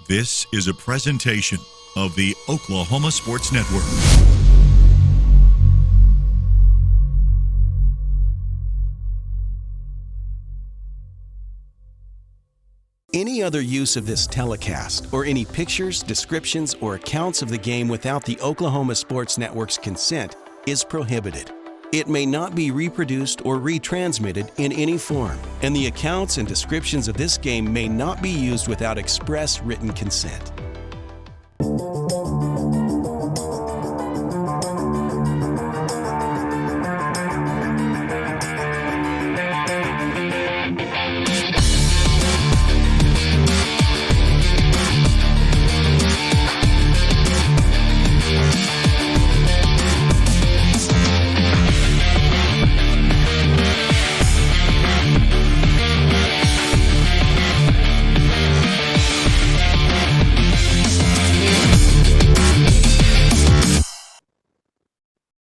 This is a presentation of the Oklahoma Sports Network. Any other use of this telecast or any pictures, descriptions, or accounts of the game without the Oklahoma Sports Network's consent is prohibited. It may not be reproduced or retransmitted in any form, and the accounts and descriptions of this game may not be used without express written consent.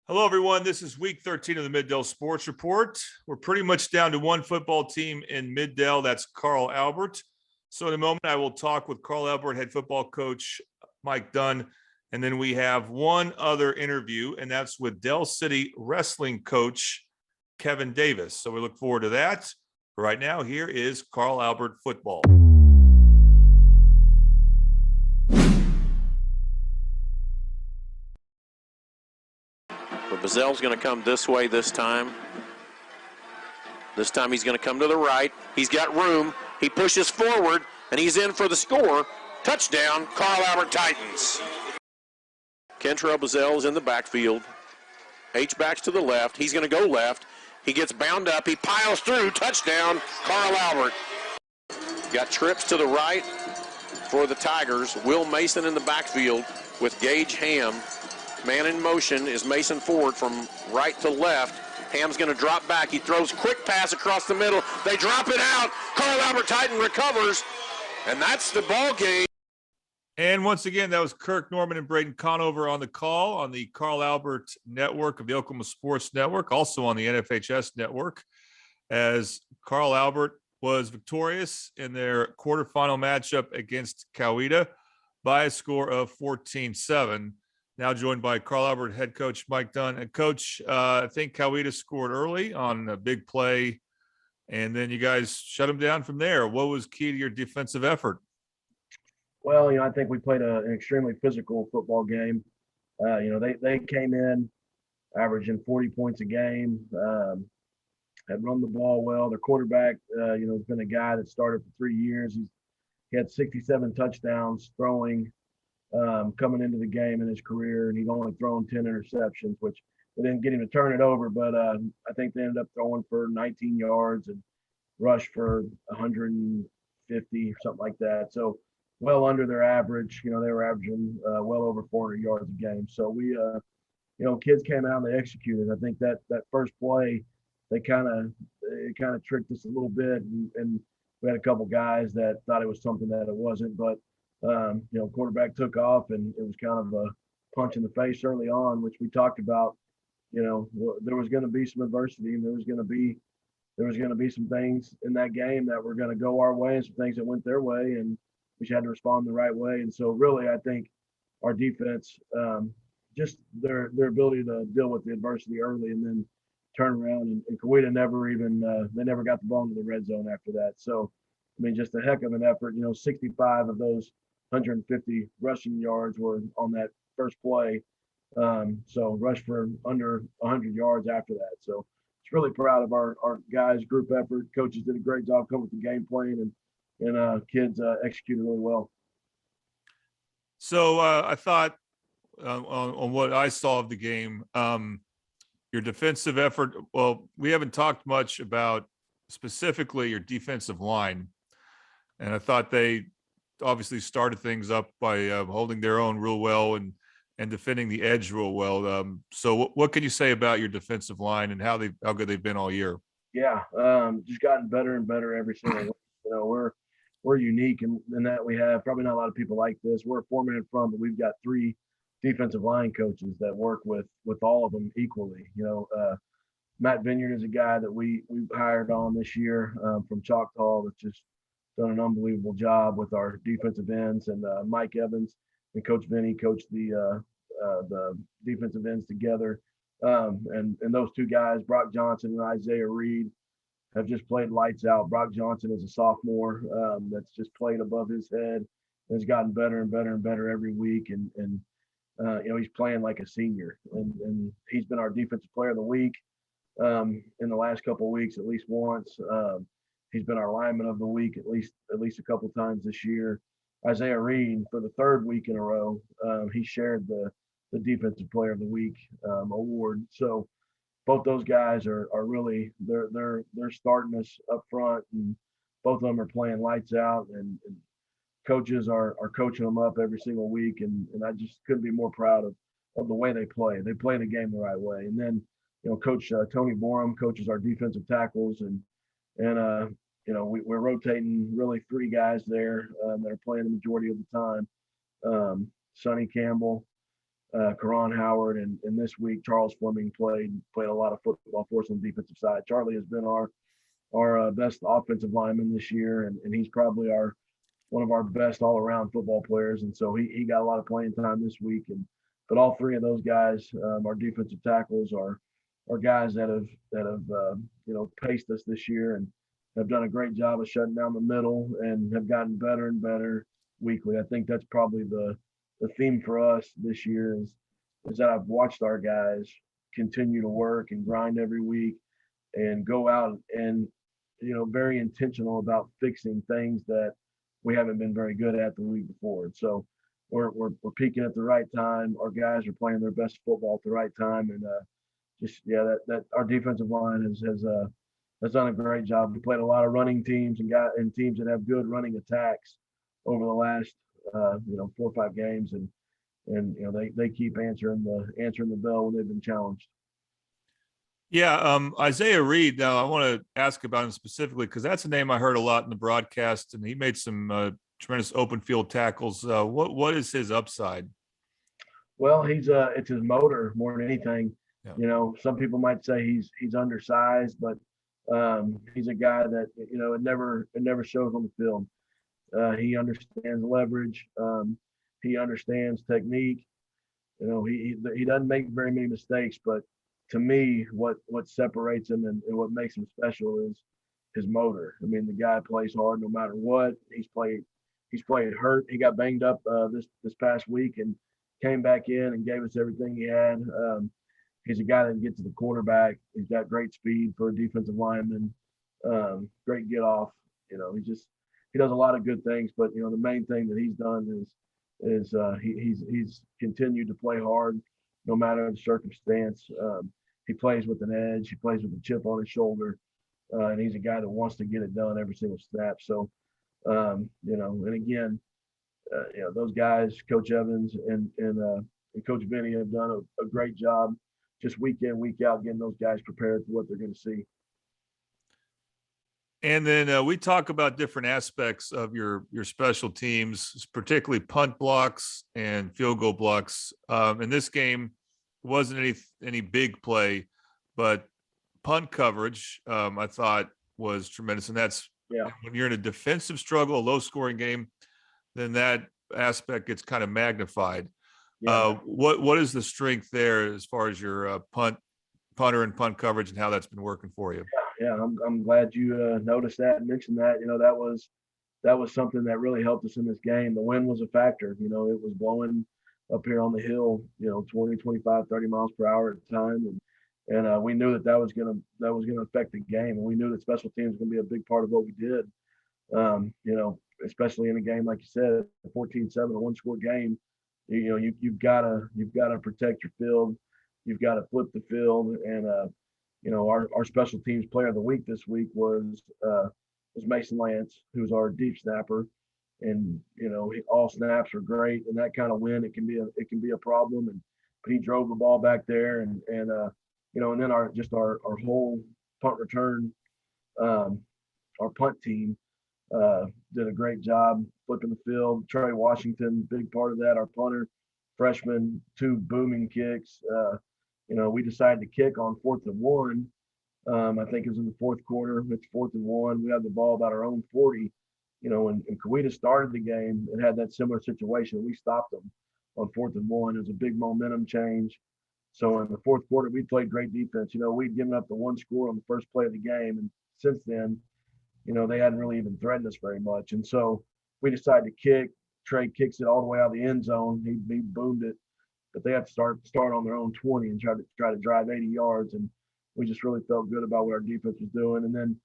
Hello, everyone. This is week 13 of the Middale Sports Report. We're pretty much down to one football team in Middale. That's Carl Albert. So in a moment, I will talk with Carl Albert head football coach Mike Dunn. And then we have one other interview, and that's with Dell City wrestling coach Kevin Davis. So we look forward to that. Right now, here is Carl Albert football. Bazell's going to come this way this time. This time he's going to come to the right. He's got room. He pushes forward, and he's in for the score. Touchdown, Carl Albert Titans. Kentrell Bazell is in the backfield. H-backs to the left. He's going to go left. He gets bound up. He piles through. Touchdown, Carl Albert. Got trips to the right for the Tigers. Will Mason in the backfield with Gage Ham. Man in motion is Mason Ford from right to left. Ham's going to drop back. He throws quick pass across the middle. They drop it out. Carl Albert Titan recovers, and that's the ball game. And once again, that was Kirk Norman and Braden Conover on the call on the Carl Albert Network of the Oklahoma Sports Network, also on the NFHS Network, as Carl Albert was victorious in their quarterfinal matchup against Coweta by a score of 14-7. Now joined by Carl Albert head coach Mike Dunn. And coach, I think Coweta scored early on a big play, and then you guys shut them down from there. What was key to your defensive effort? Well, I think we played an extremely physical football game. They came in averaging 40 points a game, had run the ball well. Their quarterback, has been a guy that started for 3 years. He had 67 touchdowns throwing. Coming into the game in his career, and he's only thrown 10 interceptions, which we didn't get him to turn it over, but I think they ended up throwing for 19 yards and rushed for 150 or something like that. So well under their average. They were averaging well over 400 yards a game. So we, kids came out and they executed. I think that first play, it kind of tricked us a little bit, and we had a couple guys that thought it was something that it wasn't, but quarterback took off, and it was kind of a punch in the face early on, which we talked about. There was going to be some adversity, and there was going to be some things in that game that were going to go our way and some things that went their way, and we just had to respond the right way. And so really, I think our defense, just their ability to deal with the adversity early and then turn around, and Coweta never got the ball into the red zone after that. So, just a heck of an effort. 65 of those 150 rushing yards were on that first play. So rushed for under 100 yards after that. So it's really proud of our guys' group effort. Coaches did a great job coming with the game plan, and kids executed really well. So I thought on what I saw of the game, your defensive effort, well, we haven't talked much about specifically your defensive line. And I thought they obviously started things up by holding their own real well and defending the edge real well. So what can you say about your defensive line and how good they've been all year? Yeah, just gotten better and better every single week. We're unique in that we have probably not a lot of people like this. We're a 4-man front, but we've got 3 defensive line coaches that work with all of them equally. Matt Vineyard is a guy that we hired on this year from Choctaw. That's just done an unbelievable job with our defensive ends, and Mike Evans and Coach Vinny coached the defensive ends together. And those two guys, Brock Johnson and Isaiah Reed, have just played lights out. Brock Johnson is a sophomore that's just played above his head, and has gotten better and better and better every week. And he's playing like a senior, and he's been our defensive player of the week in the last couple of weeks, at least once. He's been our lineman of the week at least a couple of times this year. Isaiah Reed, for the third week in a row, he shared the defensive player of the week award. So both those guys are really they're starting us up front, and both of them are playing lights out, and coaches are coaching them up every single week, and I just couldn't be more proud of the way they play. They play the game the right way. And then Coach Tony Borum coaches our defensive tackles, and we're rotating really three guys there that are playing the majority of the time. Sonny Campbell, Karan Howard, and this week Charles Fleming played a lot of football for us on the defensive side. Charlie has been our best offensive lineman this year, and he's probably one of our best all-around football players, and so he got a lot of playing time this week. But all three of those guys, our defensive tackles, are guys that have paced us this year and have done a great job of shutting down the middle and have gotten better and better weekly. I think that's probably the theme for us this year is that I've watched our guys continue to work and grind every week and go out and very intentional about fixing things that we haven't been very good at the week before. And so we're peaking at the right time. Our guys are playing their best football at the right time, and that our defensive line has done a great job. We played a lot of running teams and teams that have good running attacks over the last 4 or 5 games, and they keep answering the bell when they've been challenged. Yeah, Isaiah Reed. Now, I want to ask about him specifically because that's a name I heard a lot in the broadcast, and he made some tremendous open field tackles. What is his upside? Well, it's his motor more than anything. Yeah. Some people might say he's undersized, but he's a guy that it never shows on the field. He understands leverage. He understands technique. He doesn't make very many mistakes, but to me, what separates him and what makes him special is his motor. I mean, the guy plays hard no matter what. He's played hurt. He got banged up this past week and came back in and gave us everything he had. He's a guy that can get to the quarterback. He's got great speed for a defensive lineman. Great get off. He does a lot of good things, but the main thing that he's done is he's continued to play hard no matter the circumstance. He plays with an edge. He plays with a chip on his shoulder, and he's a guy that wants to get it done every single snap. So, and again, those guys, Coach Evans and Coach Vinny, have done a great job just week in, week out, getting those guys prepared for what they're going to see. And then we talk about different aspects of your special teams, particularly punt blocks and field goal blocks. In this game, wasn't any big play, but punt coverage I thought was tremendous. And that's when you're in a defensive struggle, a low-scoring game, then that aspect gets kind of magnified. Yeah. What is the strength there as far as your punter and punt coverage and how that's been working for you? Yeah, I'm glad you noticed that and mentioned that. That was something that really helped us in this game. The wind was a factor. It was blowing up here on the hill, 20, 25, 30 miles per hour at the time, and we knew that was gonna affect the game, and we knew that special teams was gonna be a big part of what we did. Especially in a game like you said, 14-7, a one-score game. You've gotta protect your field. You've got to flip the field, and our special teams player of the week this week was Mason Lance, who's our deep snapper, and all snaps are great, and that kind of wind it can be a problem, but he drove the ball back there, and then our whole punt return, our punt team did a great job flipping the field. Trey Washington, big part of that. Our punter, freshman, 2 booming kicks. We decided to kick on 4th and 1. I think it was in the fourth quarter. It's 4th and 1. We had the ball about our own 40, when Coweta started the game and had that similar situation, we stopped them on 4th and 1. It was a big momentum change. So in the fourth quarter, we played great defense. We'd given up the one score on the first play of the game, and since then, they hadn't really even threatened us very much. And so we decided to kick. Trey kicks it all the way out of the end zone. He boomed it, but they had to start on their own 20 and try to drive 80 yards. And we just really felt good about what our defense was doing. And then,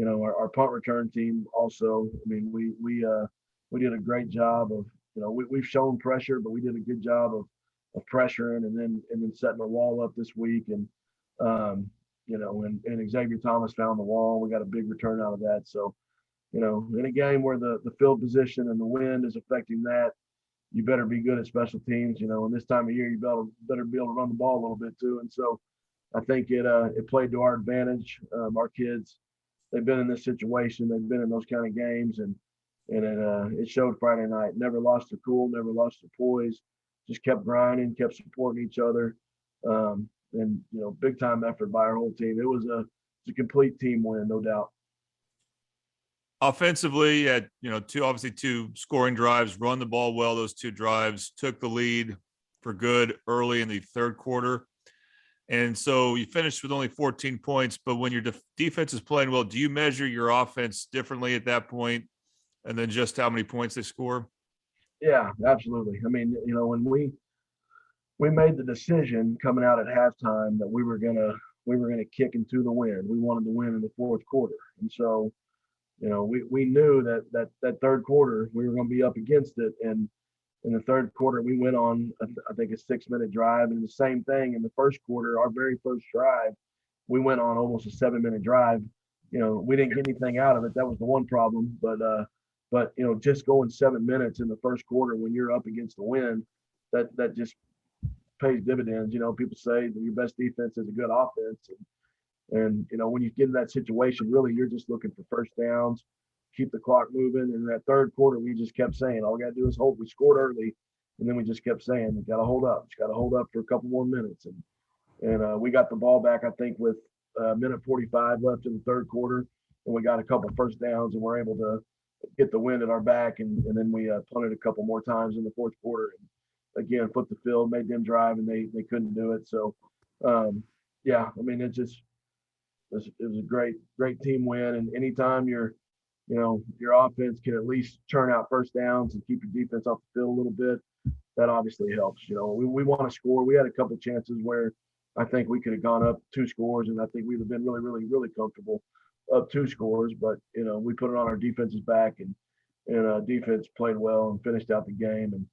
our punt return team also. I mean, we did a great job of, we've shown pressure, but we did a good job of pressuring and then setting the wall up this week. And and Xavier Thomas found the wall. We got a big return out of that. So, in a game where the field position and the wind is affecting that, you better be good at special teams. And this time of year, you better be able to run the ball a little bit too. And so, I think it played to our advantage. Our kids, they've been in this situation. They've been in those kind of games, and it showed Friday night. Never lost their cool, never lost their poise. Just kept grinding, kept supporting each other. And big time effort by our whole team. It was a complete team win, no doubt. Offensively, at two scoring drives, run the ball well. Those two drives took the lead for good early in the third quarter, and so you finished with only 14 points. But when your defense is playing well, do you measure your offense differently at that point, and then just how many points they score? Yeah, absolutely. I mean, when we made the decision coming out at halftime that we were gonna kick into the win. We wanted to win in the fourth quarter, and so we knew that third quarter we were going to be up against it. And in the third quarter, we went on I think a 6-minute drive, and the same thing in the first quarter. Our very first drive, we went on almost a 7-minute drive. We didn't get anything out of it. That was the one problem, but just going 7 minutes in the first quarter when you're up against the wind, that just pays dividends. People say that your best defense is a good offense. And when you get in that situation, really, you're just looking for first downs, keep the clock moving. And in that third quarter, we just kept saying, all we got to do is hold. We scored early, and then we just kept saying, you got to hold up. You got to hold up for a couple more minutes. And we got the ball back, I think, with a minute 45 left in the third quarter, and we got a couple first downs, and we're able to get the wind at our back. And then we punted a couple more times in the fourth quarter. And again, flipped the field, made them drive, and they couldn't do it. So, yeah, I mean, it was a great team win. And anytime your offense can at least churn out first downs and keep your defense off the field a little bit, that obviously helps. We want to score. We had a couple of chances where I think we could have gone up 2 scores, and I think we'd have been really, really, really comfortable up 2 scores. But we put it on our defense's back, and defense played well and finished out the game, and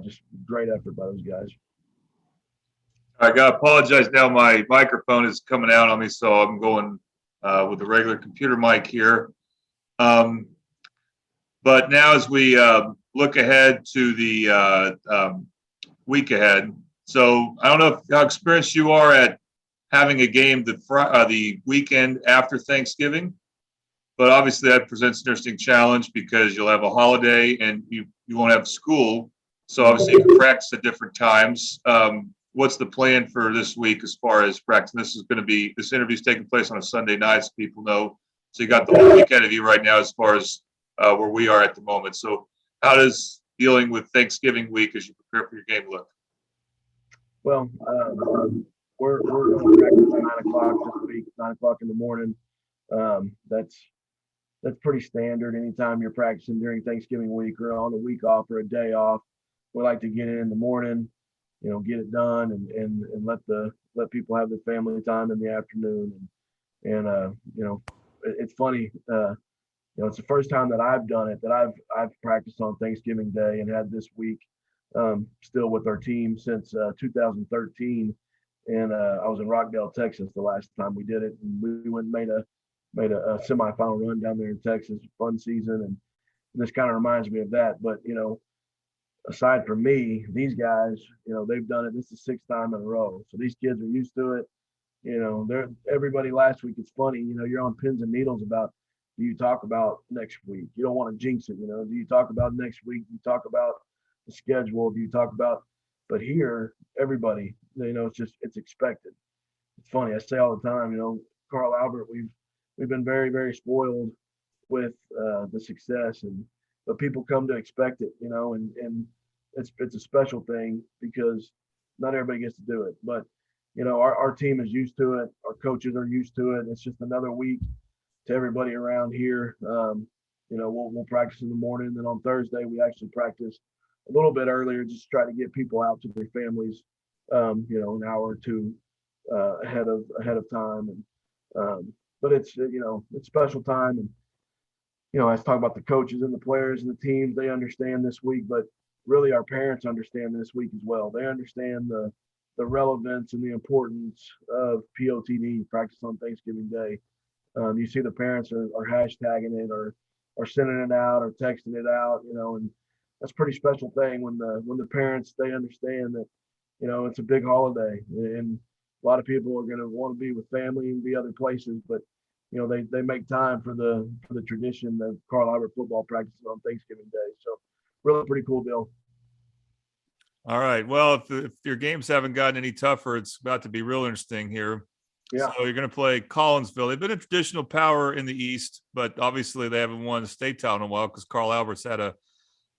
just great effort by those guys. I got to apologize now. My microphone is coming out on me, so I'm going with the regular computer mic here. But now as we look ahead to the week ahead, so I don't know how experienced you are at having a game the weekend after Thanksgiving, but obviously that presents an interesting challenge because you'll have a holiday and you won't have school. So obviously you can practice at different times. What's the plan for this week as far as practice? This interview is taking place on a Sunday night, so people know. So you got the whole week ahead of you right now as far as where we are at the moment. So how does dealing with Thanksgiving week as you prepare for your game look? Well, we're going to practice at 9 o'clock this week, 9 o'clock in the morning. That's pretty standard. Anytime you're practicing during Thanksgiving week or on a week off or a day off, we like to get in the morning, get it done and let people have their family time in the afternoon. And it's funny, it's the first time that I've done it, that I've practiced on Thanksgiving Day and had this week still with our team since 2013. And I was in Rockdale, Texas the last time we did it. And we went and made a semifinal run down there in Texas, fun season. And this kind of reminds me of that. But, aside from me, these guys, they've done it. This is the 6th time in a row. So these kids are used to it. Everybody last week, it's funny, you're on pins and needles about, do you talk about next week? You don't want to jinx it, do you talk about next week? Do you talk about the schedule? Do you talk about, but here, everybody, it's expected. It's funny. I say all the time, Carl Albert, we've been very, very spoiled with the success, but people come to expect it, and it's a special thing because not everybody gets to do it. But our team is used to it. Our coaches are used to it. It's just another week to everybody around here. We'll practice in the morning, and then on Thursday we actually practice a little bit earlier, just try to get people out to their families, an hour or two ahead of time. And but it's special time, and I was talking about the coaches and the players and the teams. They understand this week, but really our parents understand this week as well. They understand the relevance and the importance of POTD, practice on Thanksgiving Day. You see the parents are hashtagging it or sending it out or texting it out, and that's a pretty special thing when the parents, they understand that, it's a big holiday, and a lot of people are going to want to be with family and be other places, but they make time for the tradition of Carl Albert football practices on Thanksgiving Day. So really pretty cool deal. All right. Well, if your games haven't gotten any tougher, it's about to be real interesting here. Yeah. So you're going to play Collinsville. They've been a traditional power in the East, but obviously they haven't won a state title in a while because Carl Albert's had a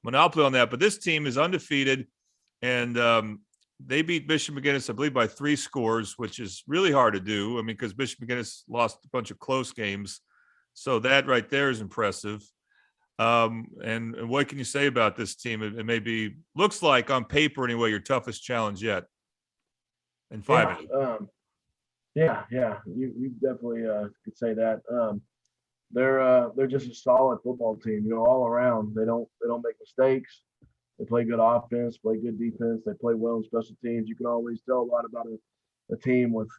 monopoly on that. But this team is undefeated, and they beat Bishop McGuinness, I believe, by 3 scores, which is really hard to do. I mean, because Bishop McGuinness lost a bunch of close games. So that right there is impressive. And what can you say about this team? It maybe looks like on paper anyway, your toughest challenge yet. In 5A. Yeah. You definitely could say that. They're just a solid football team, all around. They don't make mistakes. They play good offense, play good defense. They play well in special teams. You can always tell a lot about a team with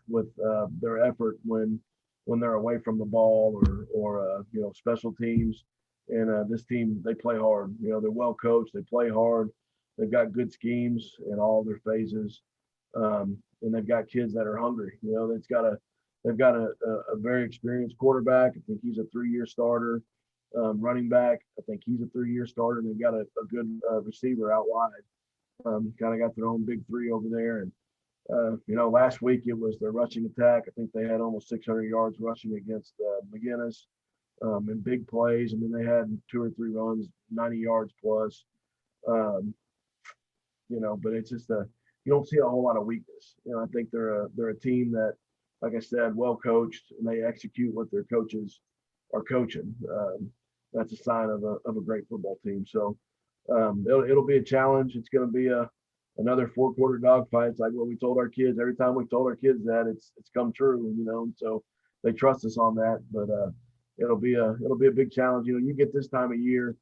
their effort when they're away from the ball or special teams. And this team, they play hard. They're well coached. They play hard. They've got good schemes in all their phases, and they've got kids that are hungry. They've got a very experienced quarterback. I think he's a 3-year starter. Running back, I think he's a 3-year starter. And they've got a good receiver out wide. Kind of got their own big 3 over there. And last week it was their rushing attack. I think they had almost 600 yards rushing against McGuinness. In big plays. I mean, they had 2 or 3 runs, 90 yards plus. But it's just you don't see a whole lot of weakness. I think they're a team that, like I said, well coached, and they execute what their coaches are coaching. That's a sign of a great football team. So it'll be a challenge. It's going to be another 4-quarter dogfight. It's like what we told our kids. Every time we've told our kids that, it's come true. And so they trust us on that. But it'll be a big challenge. You get this time of year,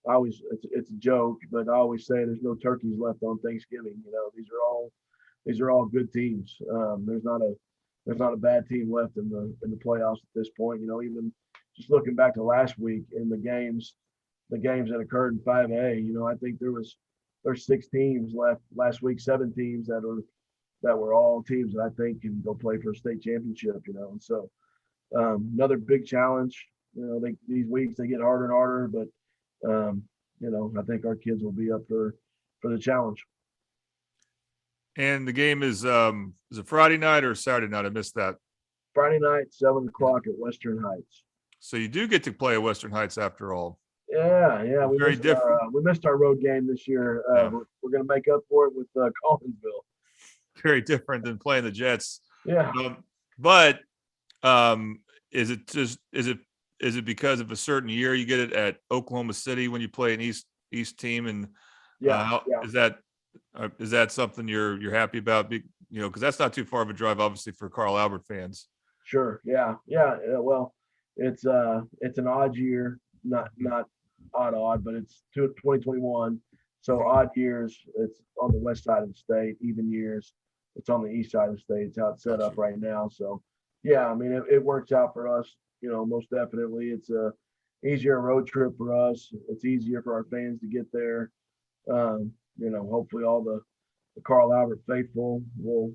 it's a joke, but I always say there's no turkeys left on Thanksgiving. These are all good teams. There's not a bad team left in the playoffs at this point. Even just looking back to last week in the games that occurred in 5A, I think there's 6 teams left last week, 7 teams that were all teams that I think can go play for a state championship. And so. Another big challenge. These weeks they get harder and harder, but I think our kids will be up for the challenge. And the game is it Friday night or Saturday night? I missed that. Friday night, 7 o'clock at Western Heights. So you do get to play at Western Heights after all. Yeah. We missed our road game this year. Yeah. We're going to make up for it with Collinsville. Very different than playing the Jets. Yeah. But is it because of a certain year you get it at Oklahoma City when you play an East team? And yeah. Is that something you're happy about? Because that's not too far of a drive, obviously, for Carl Albert fans. Sure. Yeah. Well, it's an odd year, not odd, but it's 2021. So odd years, it's on the west side of the state. Even years, it's on the east side of the state. It's how it's set up right now. So, yeah, I mean, it works out for us. Most definitely. It's a easier road trip for us. It's easier for our fans to get there. Hopefully all the Carl Albert faithful will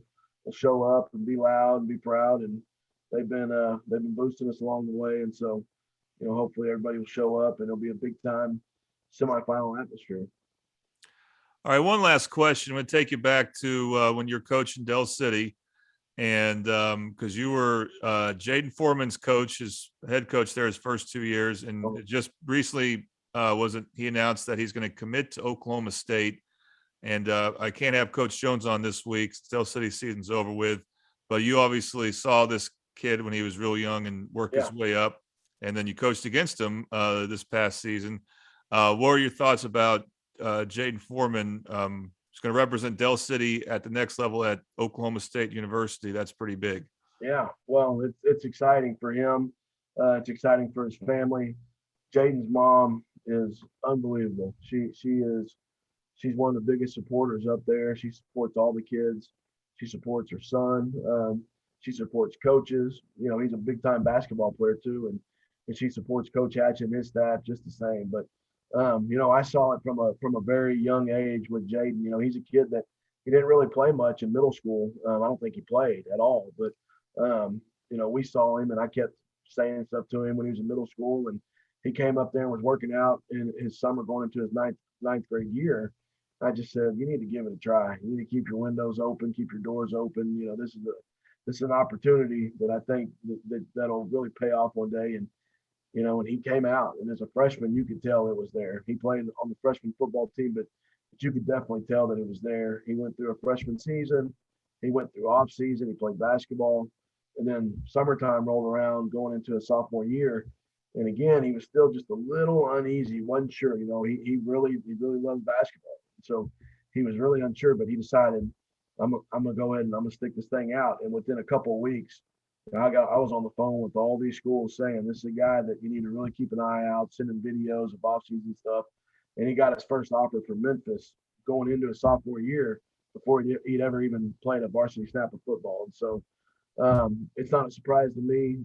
show up and be loud and be proud. And they've been boosting us along the way. And so, hopefully everybody will show up and it'll be a big time semifinal atmosphere. All right, one last question. I'm going to take you back to when you're coaching Del City, and because you were Jaden Foreman's coach, his head coach there his first 2 years, and just recently he announced that he's going to commit to Oklahoma State. And I can't have Coach Jones on this week. Del City season's over with, but you obviously saw this kid when he was real young and work his way up, and then you coached against him this past season. What are your thoughts about Jaden Foreman? He's going to represent Del City at the next level at Oklahoma State University. That's pretty big. Yeah, well, it's exciting for him. It's exciting for his family. Jaden's mom is unbelievable. She's one of the biggest supporters up there. She supports all the kids. She supports her son. She supports coaches. You know, he's a big time basketball player too, and she supports Coach Hatch and his staff just the same. But you know, I saw it from a very young age with Jaden. You know, he's a kid that he didn't really play much in middle school. I don't think he played at all. But you know, we saw him, and I kept saying stuff to him when he was in middle school, and he came up there and was working out in his summer going into his ninth grade year. I just said, you need to give it a try. You need to keep your windows open, keep your doors open. You know, this is an opportunity that I think that'll really pay off one day. And, you know, when he came out, and as a freshman, you could tell it was there. He played on the freshman football team, but you could definitely tell that it was there. He went through a freshman season. He went through off season. He played basketball. And then summertime rolled around going into a sophomore year. And again, he was still just a little uneasy, wasn't sure. You know, he really loved basketball. So he was really unsure, but he decided, I'm gonna go ahead and I'm gonna stick this thing out. And within a couple of weeks, you know, I was on the phone with all these schools saying, this is a guy that you need to really keep an eye out, sending videos of off-season stuff. And he got his first offer from Memphis going into his sophomore year before he'd ever even played a varsity snap of football. And so it's not a surprise to me.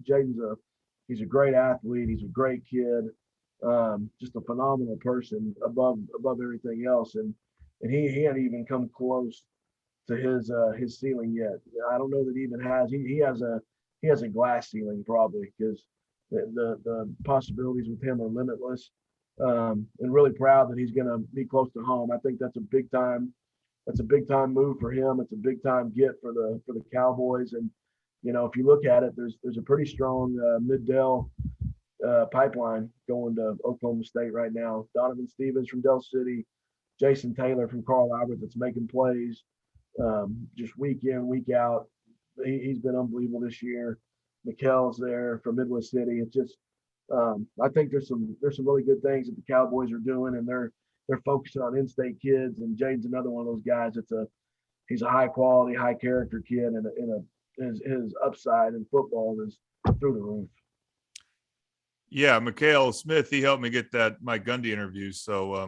He's a great athlete. He's a great kid. Just a phenomenal person above everything else. And he hadn't even come close to his ceiling yet. I don't know that he even has. He has a glass ceiling probably, because the possibilities with him are limitless. And really proud that he's going to be close to home. I think that's a big time move for him. It's a big time get for the Cowboys. And you know, if you look at it, there's a pretty strong mid-Del pipeline going to Oklahoma State right now. Donovan Stevens from Del City, Jason Taylor from Carl Albert that's making plays just week in, week out. He's been unbelievable this year. Mikkel's there from Midwest City. It's just I think there's some really good things that the Cowboys are doing, and they're focusing on in-state kids. And Jaden's another one of those guys. He's a high quality, high character kid, and his upside in football is through the roof. Yeah, Mikkel Smith, he helped me get that Mike Gundy interview. So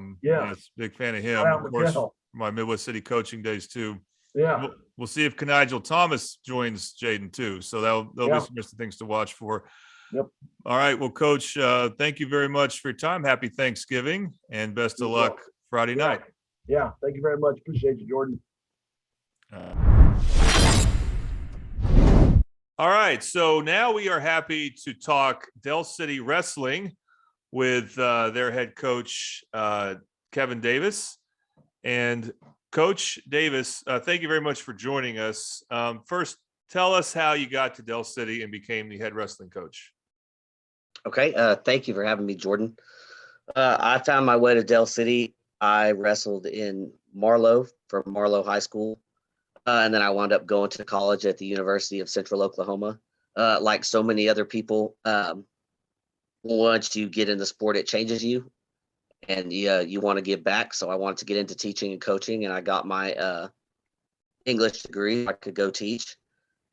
big fan of him. Of course, my Midwest City coaching days too. Yeah. We'll see if Kanigel Thomas joins Jaden too. So there'll be some interesting things to watch for. Yep. All right. Well, Coach, thank you very much for your time. Happy Thanksgiving and best of luck Friday night. Yeah. Thank you very much. Appreciate you, Jordan. All right. So now we are happy to talk Del City Wrestling with their head coach, Kevin Davis. And Coach Davis, thank you very much for joining us. First, tell us how you got to Del City and became the head wrestling coach. Okay. Thank you for having me, Jordan. I found my way to Del City. I wrestled in Marlow from Marlow High School. And then I wound up going to college at the University of Central Oklahoma. Like so many other people, once you get in the sport, it changes you, and you want to give back. So I wanted to get into teaching and coaching, and I got my English degree. I could go teach.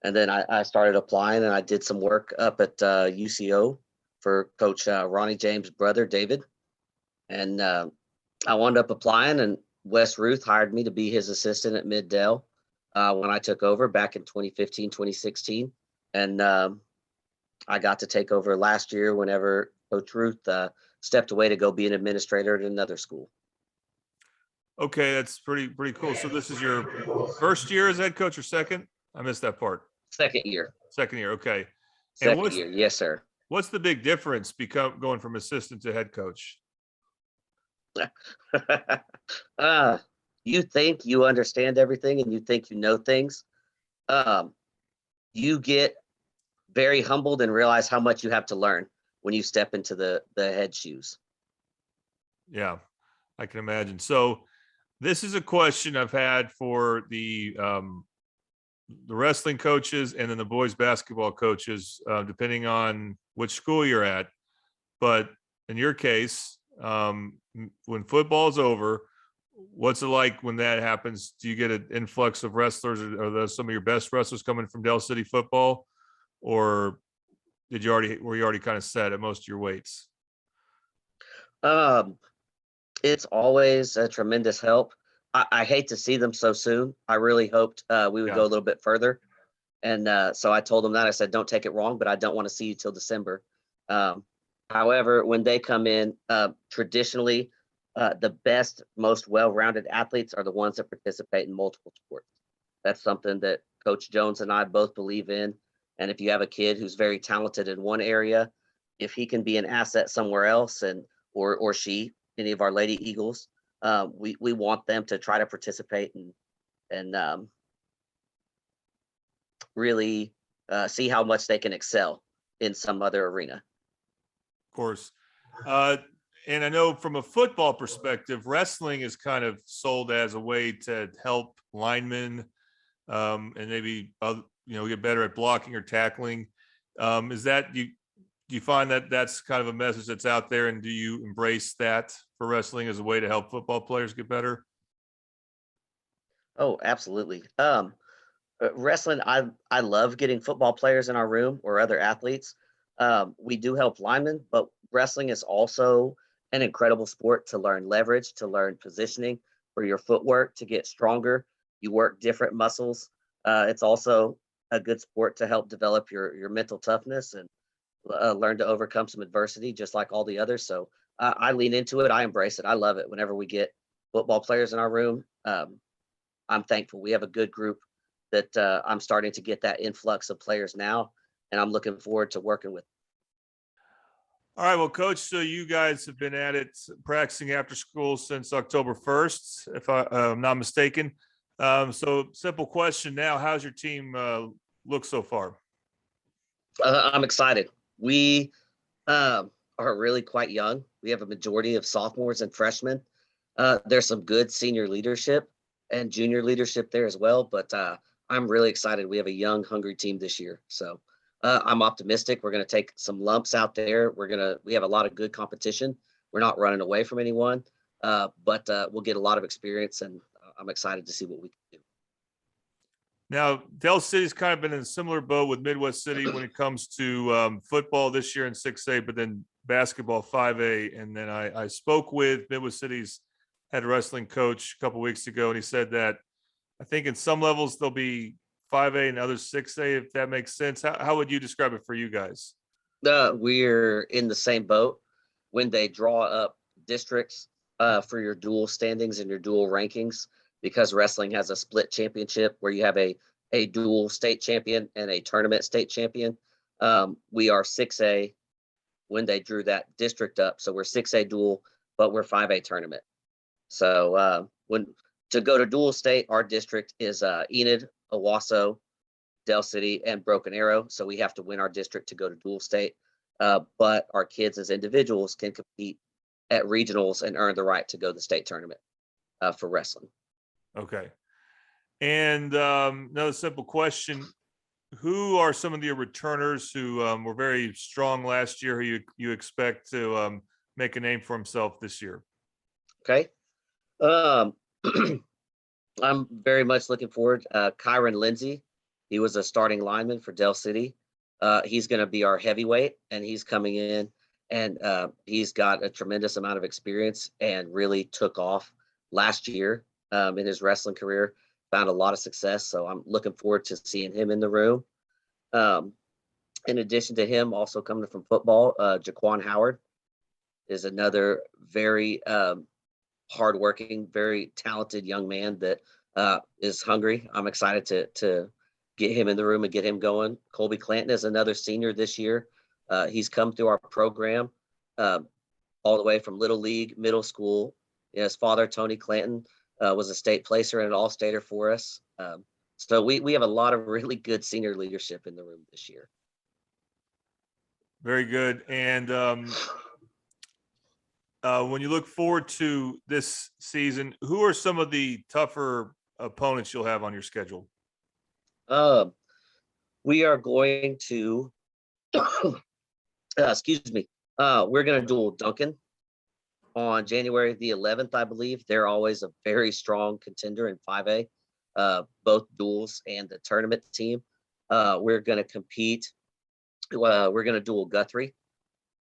And then I started applying, and I did some work up at UCO for Coach Ronnie James' brother, David. And I wound up applying, and Wes Ruth hired me to be his assistant at Mid-Del. When I took over back in 2015, 2016. And I got to take over last year whenever Coach Ruth stepped away to go be an administrator at another school. Okay, that's pretty cool. So this is your first year as head coach or second? I missed that part. Second year. Second year, okay. Second year, yes, sir. What's the big difference going from assistant to head coach? You think you understand everything and you think you know things. you get very humbled and realize how much you have to learn when you step into the head shoes. Yeah, I can imagine. So this is a question I've had for the wrestling coaches and then the boys basketball coaches, depending on which school you're at. But in your case, when football's over, what's it like when that happens? Do you get an influx of wrestlers? Are those some of your best wrestlers coming from Del City football, or were you already kind of set at most of your weights? Um, it's always a tremendous help. I hate to see them so soon. I really hoped we would Yeah, go a little bit further. And so I told them that. I said, don't take it wrong, but I don't want to see you till December. Um, However, when they come in, traditionally, the best, most well-rounded athletes are the ones that participate in multiple sports. That's something that Coach Jones and I both believe in. And if you have a kid who's very talented in one area, if he can be an asset somewhere else, and or she, any of our Lady Eagles, we want them to try to participate and really see how much they can excel in some other arena. of course. Uh, and I know from a football perspective, wrestling is kind of sold as a way to help linemen and maybe get better at blocking or tackling. Is that do you find that that's kind of a message that's out there, and do you embrace that for wrestling as a way to help football players get better? Oh, absolutely. Wrestling, I love getting football players in our room or other athletes. We do help linemen, but wrestling is also an incredible sport to learn leverage, to learn positioning for your footwork, to get stronger. You work different muscles. It's also a good sport to help develop your mental toughness and learn to overcome some adversity, just like all the others. So I lean into it. I embrace it. I love it. Whenever we get football players in our room, I'm thankful. We have a good group that I'm starting to get that influx of players now, and I'm looking forward to working with. All right, well, Coach, so you guys have been at it practicing after school since October 1st, if I'm not mistaken. So simple question now, how's your team look so far? I'm excited. We are really quite young. We have a majority of sophomores and freshmen. There's some good senior leadership and junior leadership there as well, but I'm really excited. We have a young, hungry team this year. So I'm optimistic. We're going to take some lumps out there. We have a lot of good competition. We're not running away from anyone, but we'll get a lot of experience, and I'm excited to see what we can do. Now, Del City's kind of been in a similar boat with Midwest City when it comes to football this year in 6A, but then basketball 5A. And then I spoke with Midwest City's head wrestling coach a couple weeks ago, and he said that I think in some levels there'll be 5A and others 6A, if that makes sense. How would you describe it for you guys? We're in the same boat. When they draw up districts for your dual standings and your dual rankings, because wrestling has a split championship where you have a dual state champion and a tournament state champion. We are 6A when they drew that district up. So we're 6A dual, but we're 5A tournament. So when to go to dual state, our district is Enid, Owasso, Del City, and Broken Arrow. So we have to win our district to go to dual state. But our kids as individuals can compete at regionals and earn the right to go to the state tournament for wrestling. Okay. And another simple question. Who are some of your returners who were very strong last year, who you expect to make a name for himself this year? Okay. I'm very much looking forward. Kyron Lindsay, he was a starting lineman for Del City. He's going to be our heavyweight, and he's coming in, and he's got a tremendous amount of experience and really took off last year in his wrestling career, found a lot of success. So I'm looking forward to seeing him in the room. In addition to him, also coming from football, Jaquan Howard is another very hardworking, very talented young man that is hungry. I'm excited to get him in the room and get him going. Colby Clanton is another senior this year. He's come through our program all the way from Little League, middle school. His father, Tony Clanton, was a state placer and an all-stater for us. So we have a lot of really good senior leadership in the room this year. Very good. And when you look forward to this season, who are some of the tougher opponents you'll have on your schedule? We are going to, excuse me, we're going to duel Duncan on January the 11th, I believe. They're always a very strong contender in 5A, both duels and the tournament team. We're going to compete. We're going to duel Guthrie,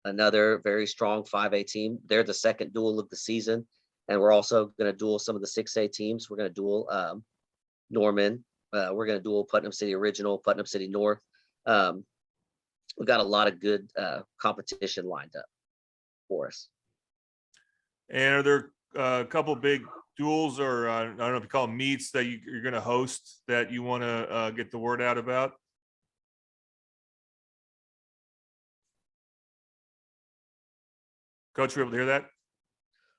another very strong 5A team. They're the second duel of the season. And we're also going to duel some of the 6A teams. We're going to duel Norman. We're going to duel Putnam City Original, Putnam City North. We've got a lot of good competition lined up for us. And are there a couple big duels, or I don't know if you call them meets, that you're going to host that you want to get the word out about? Coach, you able to hear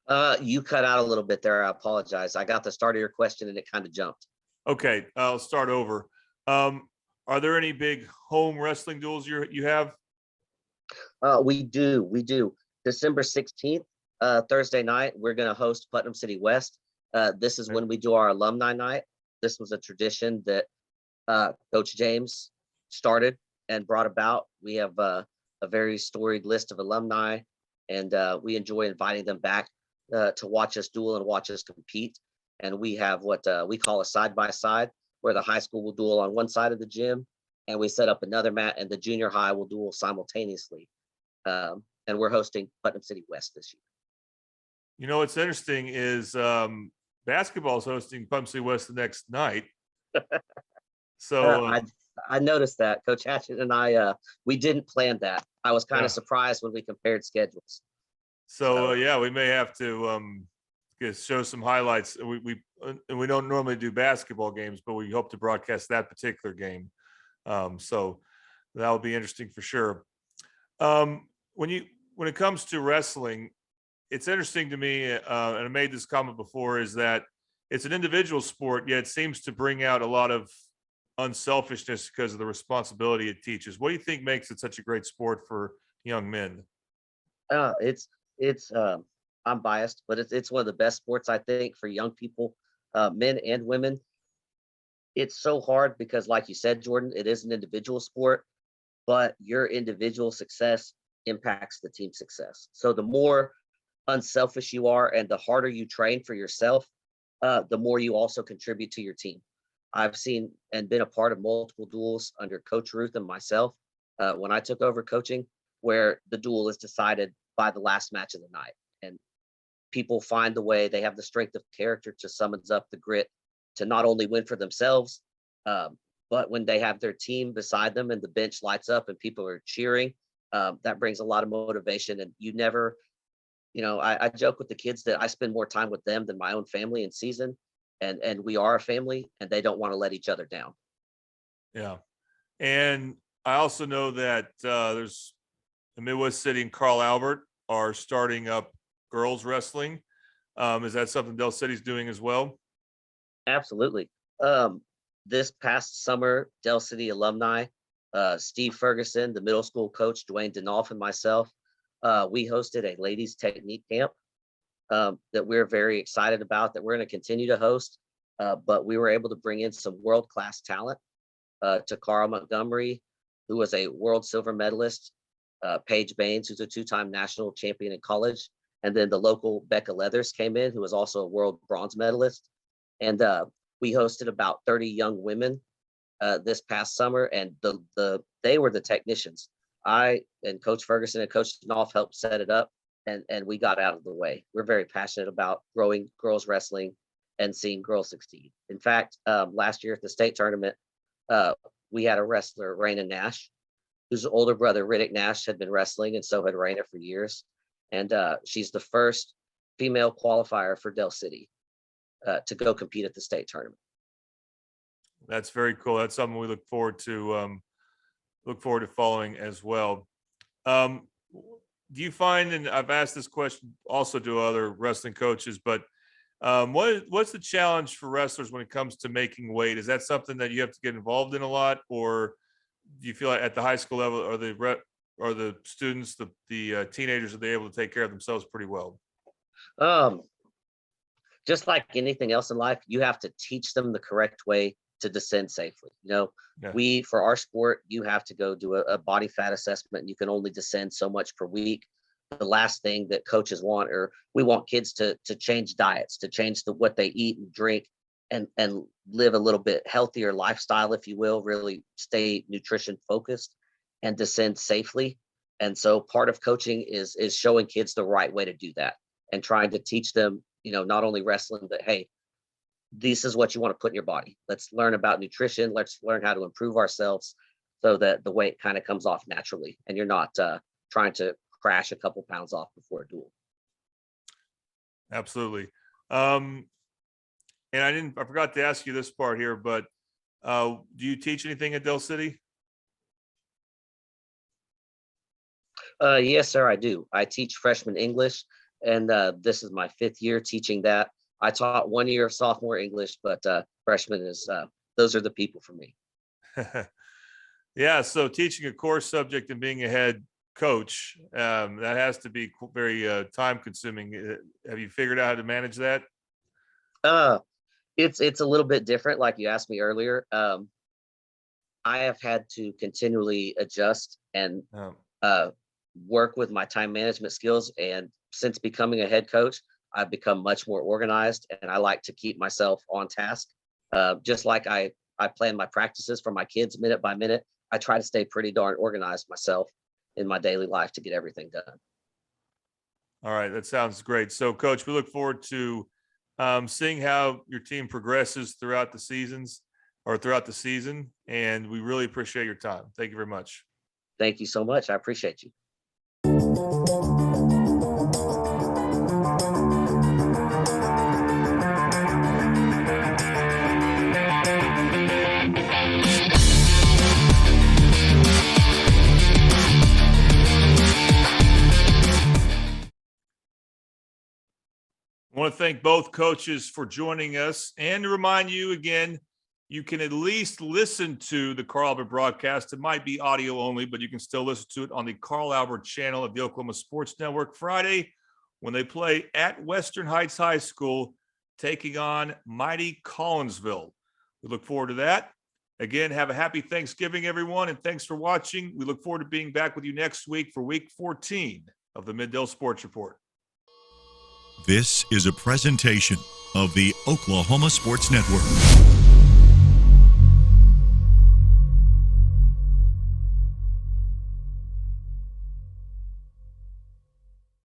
that? You cut out a little bit there. I apologize. I got the start of your question and it kind of jumped. Okay, I'll start over. Are there any big home wrestling duels you have? We do. December 16th, Thursday night, we're going to host Putnam City West. This is when we do our alumni night. This was a tradition that Coach James started and brought about. We have a very storied list of alumni, and we enjoy inviting them back to watch us duel and watch us compete. And we have what we call a side-by-side, where the high school will duel on one side of the gym, and we set up another mat, and the junior high will duel simultaneously. And we're hosting Putnam City West this year. You know, what's interesting is basketball is hosting Putnam City West the next night. So I noticed that Coach Hatchett and I, we didn't plan that. I was kind of surprised when we compared schedules. So yeah, we may have to show some highlights. We don't normally do basketball games, but we hope to broadcast that particular game. So that will be interesting for sure. When it comes to wrestling, it's interesting to me, and I made this comment before, is that it's an individual sport, yet it seems to bring out a lot of unselfishness because of the responsibility it teaches. What do you think makes it such a great sport for young men? I'm biased, but it's one of the best sports, I think, for young people, men and women. It's so hard because, like you said, Jordan, it is an individual sport, but your individual success impacts the team success. So the more unselfish you are and the harder you train for yourself, the more you also contribute to your team. I've seen and been a part of multiple duels under Coach Ruth and myself when I took over coaching, where the duel is decided by the last match of the night. And people find the way, they have the strength of character to summons up the grit to not only win for themselves, but when they have their team beside them and the bench lights up and people are cheering, that brings a lot of motivation. And you never, I joke with the kids that I spend more time with them than my own family in season. And we are a family, and they don't want to let each other down. Yeah. And I also know that there's the Midwest City and Carl Albert are starting up girls wrestling. Is that something Del City's doing as well? Absolutely. This past summer, Del City alumni, Steve Ferguson, the middle school coach, Dwayne Denolf, and myself, we hosted a ladies technique camp that we're very excited about, that we're going to continue to host. But we were able to bring in some world-class talent to Carl Montgomery, who was a world silver medalist, Paige Baines, who's a two-time national champion in college, and then the local Becca Leathers came in, who was also a world bronze medalist. And we hosted about 30 young women this past summer, and they were the technicians. I and Coach Ferguson and Coach Denolf helped set it up, and we got out of the way. We're very passionate about growing girls wrestling and seeing girls succeed. In fact, last year at the state tournament, we had a wrestler, Raina Nash, whose older brother, Riddick Nash, had been wrestling, and so had Raina for years. And she's the first female qualifier for Del City to go compete at the state tournament. That's very cool. That's something we look forward to following as well. Do you find, and I've asked this question also to other wrestling coaches, but What's the challenge for wrestlers when it comes to making weight? Is that something that you have to get involved in a lot, or do you feel like at the high school level, are the students, the teenagers, are they able to take care of themselves pretty well? Um, just like anything else in life, you have to teach them the correct way to descend safely. Yeah. For our sport, you have to go do a body fat assessment. And you can only descend so much per week. The last thing that coaches want, or we want kids to change diets, to change what they eat and drink, and live a little bit healthier lifestyle, if you will, really stay nutrition focused and descend safely. And so part of coaching is showing kids the right way to do that and trying to teach them, not only wrestling, but hey, this is what you want to put in your body. Let's learn about nutrition. Let's learn how to improve ourselves so that the weight kind of comes off naturally and you're not trying to crash a couple pounds off before a duel. Absolutely. And I forgot to ask you this part here, but do you teach anything at Del City? Yes, sir, I do. I teach freshman English, and this is my 5th year teaching that. I taught 1 year of sophomore English, but freshman those are the people for me. Yeah, so teaching a core subject and being a head coach, that has to be very time consuming. Have you figured out how to manage that? It's a little bit different, like you asked me earlier. I have had to continually adjust and work with my time management skills. And since becoming a head coach, I've become much more organized, and I like to keep myself on task. Just like I plan my practices for my kids minute by minute, I try to stay pretty darn organized myself in my daily life to get everything done. All right, that sounds great. So, Coach, we look forward to seeing how your team progresses throughout the season, and we really appreciate your time. Thank you very much. Thank you so much. I appreciate you. I want to thank both coaches for joining us, and to remind you again, you can at least listen to the Carl Albert broadcast. It might be audio only, but you can still listen to it on the Carl Albert channel of the Oklahoma Sports Network Friday when they play at Western Heights High School, taking on mighty Collinsville. We look forward to that. Again, have a happy Thanksgiving, everyone, and thanks for watching. We look forward to being back with you next week for week 14 of the Mid-Dale Sports Report. This is a presentation of the Oklahoma Sports Network.